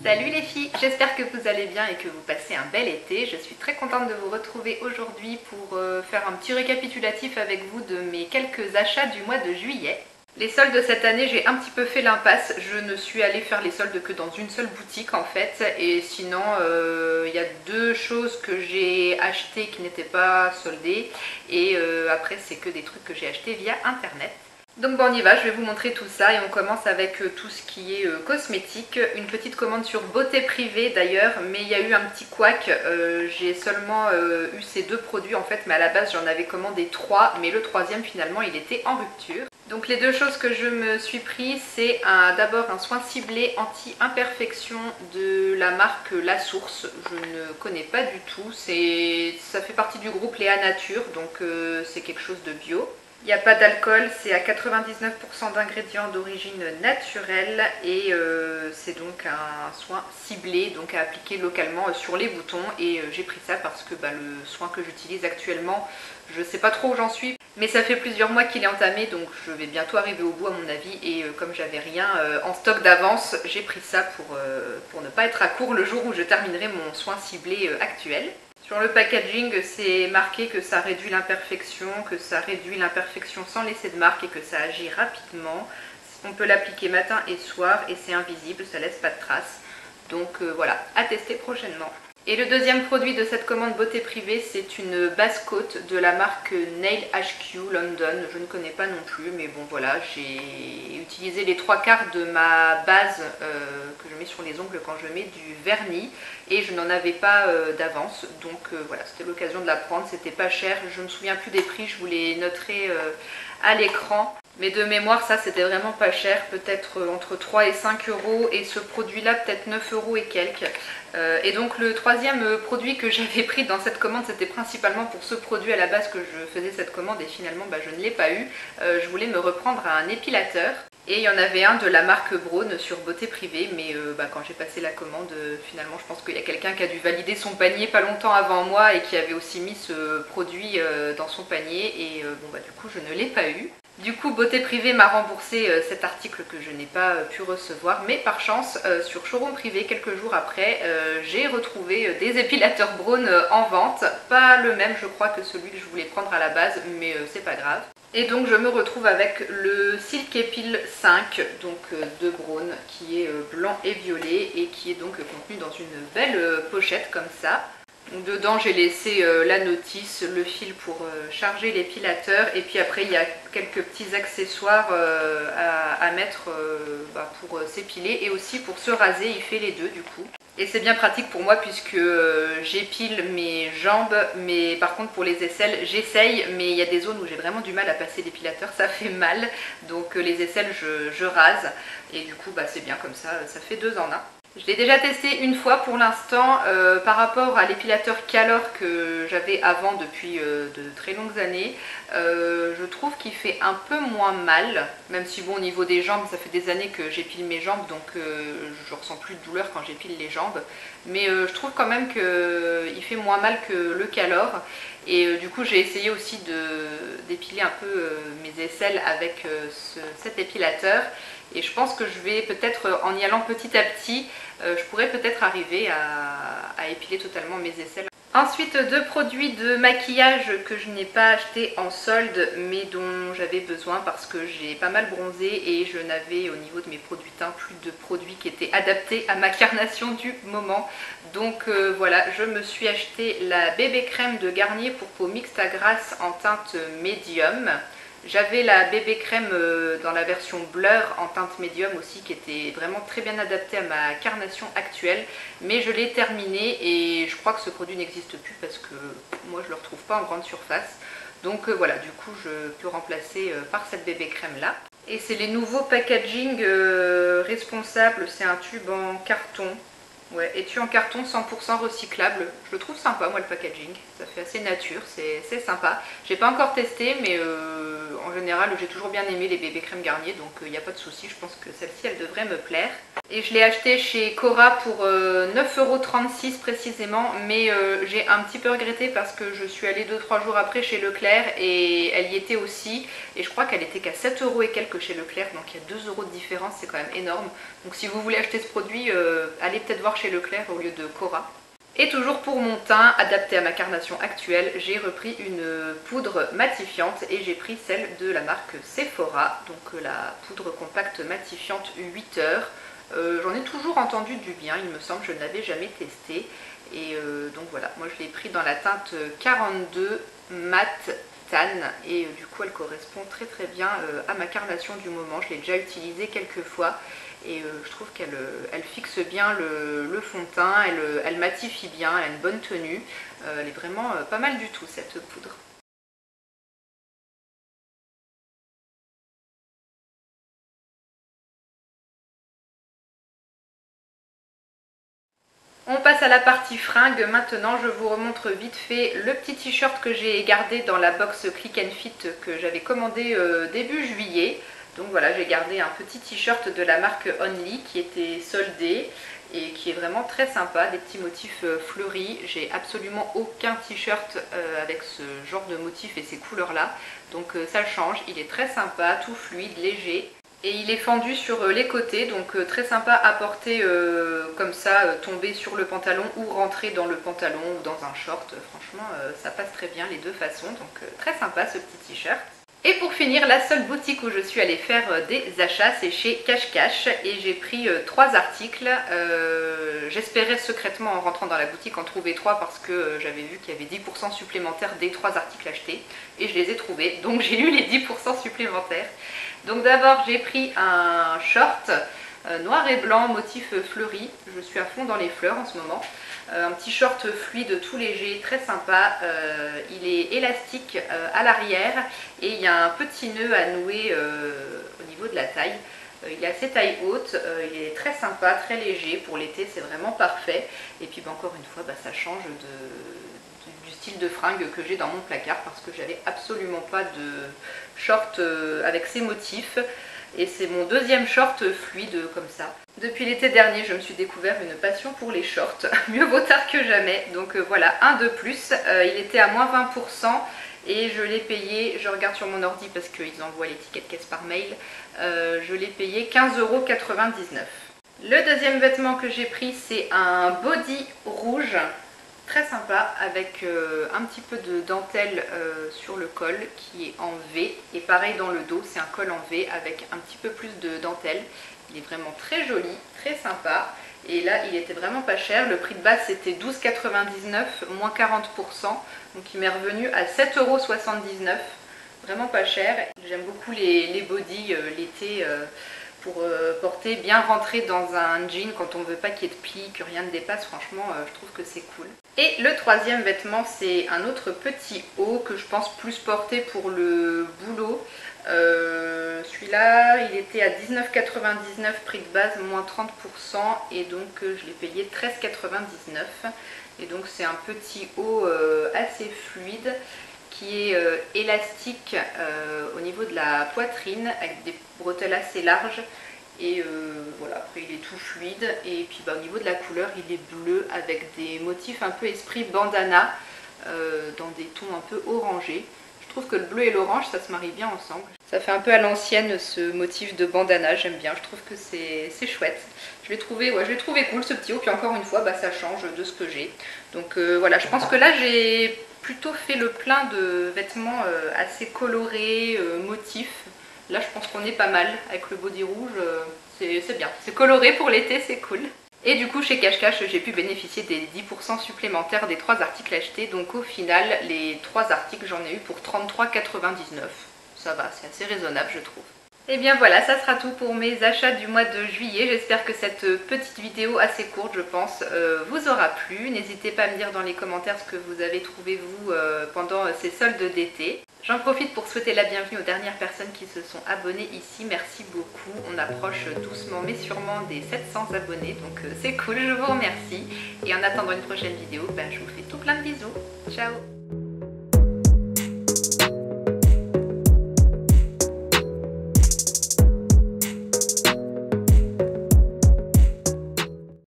Salut les filles, j'espère que vous allez bien et que vous passez un bel été. Je suis très contente de vous retrouver aujourd'hui pour faire un petit récapitulatif avec vous de mes quelques achats du mois de juillet. Les soldes de cette année, j'ai un petit peu fait l'impasse. Je ne suis allée faire les soldes que dans une seule boutique en fait. Et sinon, il y a deux choses que j'ai achetées qui n'étaient pas soldées. Et après, c'est que des trucs que j'ai achetés via internet. Donc bon, on y va, je vais vous montrer tout ça et on commence avec tout ce qui est cosmétique. Une petite commande sur Beauté Privée d'ailleurs, mais il y a eu un petit couac. J'ai seulement eu ces deux produits en fait, mais à la base j'en avais commandé trois, mais le troisième finalement il était en rupture. Donc les deux choses que je me suis pris, c'est d'abord un soin ciblé anti-imperfection de la marque La Source. Je ne connais pas du tout, ça fait partie du groupe Léa Nature, donc c'est quelque chose de bio. Il n'y a pas d'alcool, c'est à 99% d'ingrédients d'origine naturelle et c'est donc un soin ciblé, donc à appliquer localement sur les boutons. Et j'ai pris ça parce que le soin que j'utilise actuellement, je ne sais pas trop où j'en suis, mais ça fait plusieurs mois qu'il est entamé, donc je vais bientôt arriver au bout à mon avis. Et comme j'avais rien en stock d'avance, j'ai pris ça pour ne pas être à court le jour où je terminerai mon soin ciblé actuel. Sur le packaging, c'est marqué que ça réduit l'imperfection, sans laisser de marque et que ça agit rapidement. On peut l'appliquer matin et soir et c'est invisible, ça laisse pas de traces. Donc voilà, à tester prochainement. Et le deuxième produit de cette commande Beauté Privée, c'est une base coat de la marque Nail HQ London. Je ne connais pas non plus, mais bon voilà, j'ai utilisé les trois quarts de ma base que je mets sur les ongles quand je mets du vernis. Et je n'en avais pas d'avance, donc voilà, c'était l'occasion de la prendre, c'était pas cher. Je ne me souviens plus des prix, je vous les noterai à l'écran. Mais de mémoire, ça c'était vraiment pas cher, peut-être entre 3 et 5 euros, et ce produit-là peut-être 9 euros et quelques. Et donc le troisième produit que j'avais pris dans cette commande, c'était principalement pour ce produit à la base que je faisais cette commande et finalement je ne l'ai pas eu. Je voulais me reprendre à un épilateur. Et il y en avait un de la marque Braun sur Beauté Privée, mais quand j'ai passé la commande, finalement je pense qu'il y a quelqu'un qui a dû valider son panier pas longtemps avant moi et qui avait aussi mis ce produit dans son panier et du coup je ne l'ai pas eu. Du coup Beauté Privée m'a remboursé cet article que je n'ai pas pu recevoir, mais par chance sur Showroom Privé quelques jours après j'ai retrouvé des épilateurs Braun en vente. Pas le même je crois que celui que je voulais prendre à la base, mais c'est pas grave. Et donc je me retrouve avec le Silk Epil 5 donc de Braun qui est blanc et violet et qui est donc contenu dans une belle pochette comme ça. Donc, dedans j'ai laissé la notice, le fil pour charger l'épilateur et puis après il y a quelques petits accessoires à mettre pour s'épiler et aussi pour se raser, il fait les deux du coup. Et c'est bien pratique pour moi puisque j'épile mes jambes, mais par contre pour les aisselles j'essaye, mais il y a des zones où j'ai vraiment du mal à passer l'épilateur, ça fait mal. Donc les aisselles je rase et du coup c'est bien comme ça fait deux en un. Je l'ai déjà testé une fois pour l'instant par rapport à l'épilateur Calor que j'avais avant depuis de très longues années. Je trouve qu'il fait un peu moins mal, même si bon au niveau des jambes ça fait des années que j'épile mes jambes donc je ressens plus de douleur quand j'épile les jambes. Mais je trouve quand même qu'il fait moins mal que le Calor. Et du coup j'ai essayé aussi d'épiler un peu mes aisselles avec cet épilateur. Et je pense que je vais peut-être, en y allant petit à petit, je pourrais peut-être arriver à épiler totalement mes aisselles. Ensuite, deux produits de maquillage que je n'ai pas acheté en solde, mais dont j'avais besoin parce que j'ai pas mal bronzé et je n'avais au niveau de mes produits teints plus de produits qui étaient adaptés à ma carnation du moment. Donc voilà, je me suis acheté la bébé crème de Garnier pour peau mixte à grasse en teinte médium. J'avais la bébé crème dans la version blur en teinte médium aussi qui était vraiment très bien adaptée à ma carnation actuelle, mais je l'ai terminée et je crois que ce produit n'existe plus parce que moi je ne le retrouve pas en grande surface. Donc voilà, du coup je peux remplacer par cette bébé crème là. Et c'est les nouveaux packaging responsables, c'est un tube en carton. Ouais, étui en carton 100% recyclable. Je le trouve sympa moi le packaging, ça fait assez nature, c'est sympa. J'ai pas encore testé mais en général j'ai toujours bien aimé les bébés crème Garnier, donc il n'y a pas de souci, je pense que celle-ci elle devrait me plaire. Et je l'ai achetée chez Cora pour 9,36 € précisément, mais j'ai un petit peu regretté parce que je suis allée 2-3 jours après chez Leclerc et elle y était aussi, et je crois qu'elle était qu'à 7 € et quelques chez Leclerc, donc il y a 2 € de différence, c'est quand même énorme. Donc si vous voulez acheter ce produit, allez peut-être voir chez Leclerc au lieu de Cora. Et toujours pour mon teint, adapté à ma carnation actuelle, j'ai repris une poudre matifiante et j'ai pris celle de la marque Sephora, donc la poudre compacte matifiante 8 heures. J'en ai toujours entendu du bien, il me semble, je ne l'avais jamais testé. Et donc voilà, moi je l'ai pris dans la teinte 42 mat tan et du coup elle correspond très très bien à ma carnation du moment. Je l'ai déjà utilisée quelques fois. Et je trouve qu'elle fixe bien le fond de teint, elle matifie bien, elle a une bonne tenue. Elle est vraiment pas mal du tout cette poudre. On passe à la partie fringues. Maintenant, je vous remontre vite fait le petit t-shirt que j'ai gardé dans la box Click and Fit que j'avais commandé début juillet. Donc voilà, j'ai gardé un petit t-shirt de la marque Only qui était soldé et qui est vraiment très sympa, des petits motifs fleuris. J'ai absolument aucun t-shirt avec ce genre de motif et ces couleurs là, donc ça change. Il est très sympa, tout fluide, léger. Et il est fendu sur les côtés, donc très sympa à porter comme ça, tomber sur le pantalon ou rentrer dans le pantalon ou dans un short. Franchement, ça passe très bien les deux façons, donc très sympa ce petit t-shirt. Et pour finir, la seule boutique où je suis allée faire des achats, c'est chez Cash Cash et j'ai pris 3 articles. J'espérais secrètement en rentrant dans la boutique en trouver 3 parce que j'avais vu qu'il y avait 10% supplémentaires des 3 articles achetés et je les ai trouvés, donc j'ai eu les 10% supplémentaires. Donc d'abord j'ai pris un short noir et blanc, motif fleuri, je suis à fond dans les fleurs en ce moment. Un petit short fluide tout léger, très sympa, il est élastique à l'arrière et il y a un petit nœud à nouer au niveau de la taille. Il est assez taille haute, il est très sympa, très léger, pour l'été c'est vraiment parfait. Et puis encore une fois, ça change du style de fringue que j'ai dans mon placard parce que j'avais absolument pas de short avec ces motifs. Et c'est mon deuxième short fluide comme ça. Depuis l'été dernier, je me suis découvert une passion pour les shorts. Mieux vaut tard que jamais. Donc voilà, un de plus. Il était à moins 20% et je l'ai payé, je regarde sur mon ordi parce qu'ils envoient l'étiquette caisse par mail. Je l'ai payé 15,99 €. Le deuxième vêtement que j'ai pris, c'est un body rouge. Très sympa avec un petit peu de dentelle sur le col qui est en V et pareil dans le dos, c'est un col en V avec un petit peu plus de dentelle. Il est vraiment très joli, très sympa et là il était vraiment pas cher. Le prix de base c'était 12,99 € moins 40%, donc il m'est revenu à 7,79 €, vraiment pas cher. J'aime beaucoup les bodys l'été pour porter bien rentré dans un jean quand on ne veut pas qu'il y ait de plis, que rien ne dépasse. Franchement je trouve que c'est cool. Et le troisième vêtement, c'est un autre petit haut que je pense plus porter pour le boulot. Celui-là il était à 19,99 € prix de base moins 30% et donc je l'ai payé 13,99 €. Et donc c'est un petit haut assez fluide qui est élastique au niveau de la poitrine avec des bretelles assez larges. Et voilà, après il est tout fluide et puis au niveau de la couleur il est bleu avec des motifs un peu esprit bandana dans des tons un peu orangés. Je trouve que le bleu et l'orange ça se marie bien ensemble. Ça fait un peu à l'ancienne ce motif de bandana, j'aime bien, je trouve que c'est chouette. Je l'ai trouvé cool ce petit haut, puis encore une fois ça change de ce que j'ai. Donc voilà, je pense que là j'ai plutôt fait le plein de vêtements assez colorés, motifs. Là je pense qu'on est pas mal avec le body rouge, c'est bien, c'est coloré pour l'été, c'est cool. Et du coup chez Cash Cash j'ai pu bénéficier des 10% supplémentaires des 3 articles achetés, donc au final les 3 articles j'en ai eu pour 33,99 €. Ça va, c'est assez raisonnable je trouve. Et bien voilà, ça sera tout pour mes achats du mois de juillet. J'espère que cette petite vidéo assez courte, je pense, vous aura plu. N'hésitez pas à me dire dans les commentaires ce que vous avez trouvé vous pendant ces soldes d'été. J'en profite pour souhaiter la bienvenue aux dernières personnes qui se sont abonnées ici. Merci beaucoup. On approche doucement mais sûrement des 700 abonnés, donc c'est cool, je vous remercie. Et en attendant une prochaine vidéo, je vous fais tout plein de bisous. Ciao!